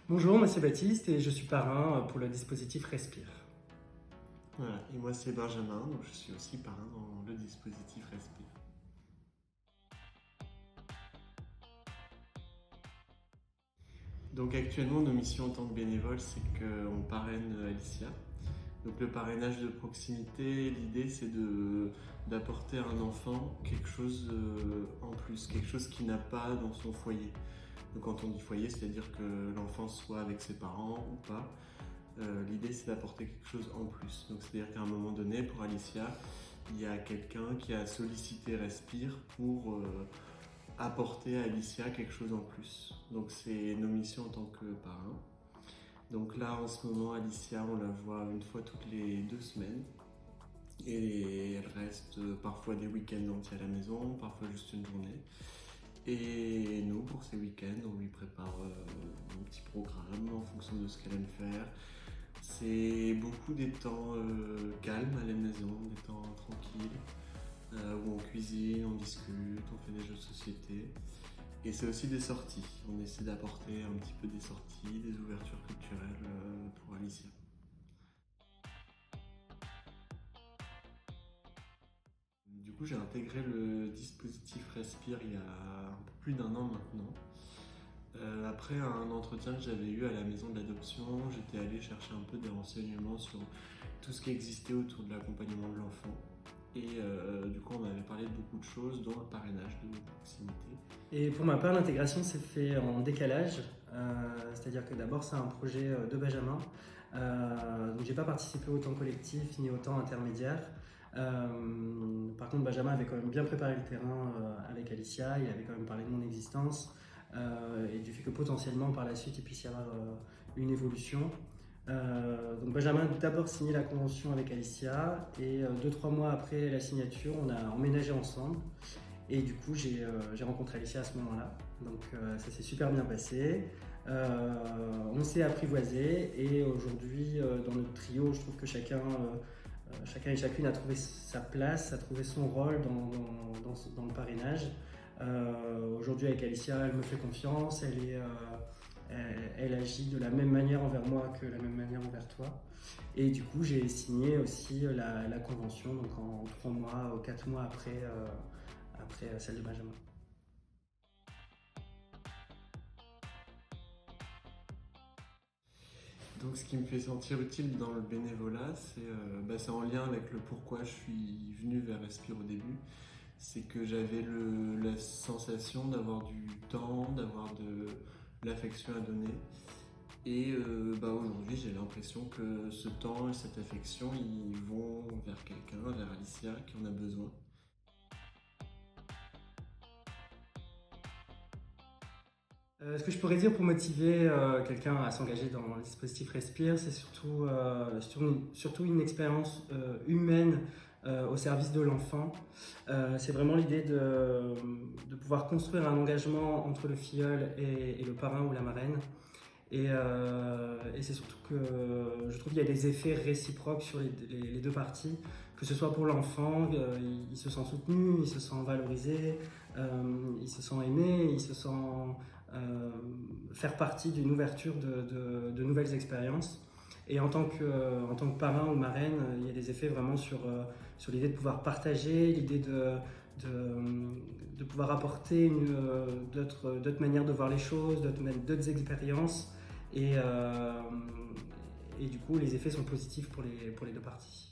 Bonjour, moi c'est Baptiste et je suis parrain pour le dispositif Respire. Voilà, et moi c'est Benjamin, donc je suis aussi parrain dans le dispositif Respire. Donc actuellement nos missions en tant que bénévole, c'est qu'on parraine Alicia. Donc le parrainage de proximité, l'idée c'est d'apporter à un enfant quelque chose en plus, quelque chose qu'il n'a pas dans son foyer. Donc quand on dit foyer, c'est-à-dire que l'enfant soit avec ses parents ou pas. L'idée c'est d'apporter quelque chose en plus. Donc c'est-à-dire qu'à un moment donné, pour Alicia, il y a quelqu'un qui a sollicité Respire pour apporter à Alicia quelque chose en plus. Donc c'est nos missions en tant que parrain. Donc là en ce moment, Alicia, on la voit une fois toutes les 2 semaines. Et elle reste parfois des week-ends entiers à la maison, parfois juste une journée. Et nous, pour ces week-ends, on lui prépare un petit programme en fonction de ce qu'elle aime faire. C'est beaucoup des temps calmes à la maison, des temps tranquilles, où on cuisine, on discute, on fait des jeux de société. Et c'est aussi des sorties. On essaie d'apporter un petit peu des sorties, des ouvertures culturelles pour Alicia. Du coup, j'ai intégré le dispositif Respire il y a un peu plus d'1 an maintenant. Après un entretien que j'avais eu à la maison de l'adoption, j'étais allé chercher un peu des renseignements sur tout ce qui existait autour de l'accompagnement de l'enfant. Et du coup, on m'avait parlé de beaucoup de choses, dont un parrainage de proximité. Et pour ma part, l'intégration s'est fait en décalage, c'est-à-dire que d'abord c'est un projet de Benjamin, donc j'ai pas participé autant collectif ni autant intermédiaire. Par contre, Benjamin avait quand même bien préparé le terrain avec Alicia, il avait quand même parlé de mon existence et du fait que potentiellement par la suite il puisse y avoir une évolution. Donc Benjamin a d'abord signé la convention avec Alicia et 2-3 mois après la signature, on a emménagé ensemble. Et du coup, j'ai rencontré Alicia à ce moment-là. Donc ça s'est super bien passé. On s'est apprivoisé et aujourd'hui, dans notre trio, je trouve que chacun et chacune a trouvé sa place, a trouvé son rôle dans le parrainage. Aujourd'hui, avec Alicia, elle me fait confiance, elle agit de la même manière envers moi que la même manière envers toi. Et du coup, j'ai signé aussi la convention donc en 3 mois ou 4 mois après celle de Benjamin. Donc ce qui me fait sentir utile dans le bénévolat, c'est en lien avec le pourquoi je suis venu vers Respire au début. C'est que j'avais la sensation d'avoir du temps, d'avoir de l'affection à donner. Et aujourd'hui, j'ai l'impression que ce temps et cette affection, ils vont vers quelqu'un, vers Alicia, qui en a besoin. Ce que je pourrais dire pour motiver quelqu'un à s'engager dans le dispositif Respire, c'est surtout une expérience humaine au service de l'enfant. C'est vraiment l'idée de pouvoir construire un engagement entre le filleul et le parrain ou la marraine. Et c'est surtout que je trouve qu'il y a des effets réciproques sur les deux parties, que ce soit pour l'enfant, il se sent soutenu, il se sent valorisé, il se sent aimé, il se sent faire partie d'une ouverture de nouvelles expériences. Et en tant que parrain ou marraine, il y a des effets vraiment sur l'idée de pouvoir partager, l'idée de pouvoir apporter d'autres manières de voir les choses, d'autres expériences. Et du coup, les effets sont positifs pour les deux parties.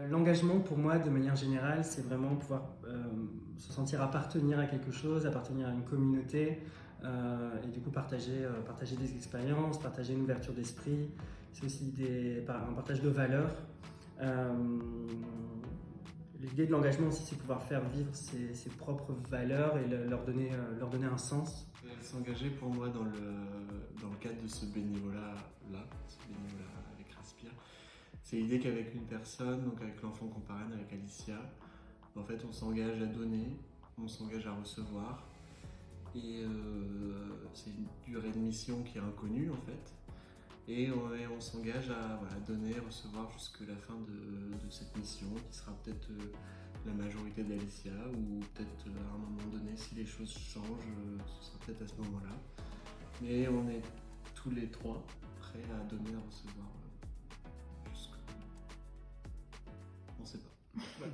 L'engagement pour moi, de manière générale, c'est vraiment pouvoir se sentir appartenir à quelque chose, appartenir à une communauté, et du coup partager des expériences, partager une ouverture d'esprit. C'est aussi un partage de valeurs. L'idée de l'engagement aussi, c'est pouvoir faire vivre ses propres valeurs et leur donner un sens. S'engager pour moi dans le cadre de ce bénévolat-là, ce bénévolat avec Respire, c'est l'idée qu'avec une personne, donc avec l'enfant qu'on parraine, avec Alicia, en fait on s'engage à donner, on s'engage à recevoir, et c'est une durée de mission qui est inconnue en fait, et on s'engage à donner, recevoir jusqu'à la fin de cette mission, qui sera peut-être la majorité d'Alicia, ou peut-être à un moment donné, si les choses changent, ce sera peut-être à ce moment-là. Mais on est tous les trois prêts à donner, à recevoir jusqu'au... On sait pas.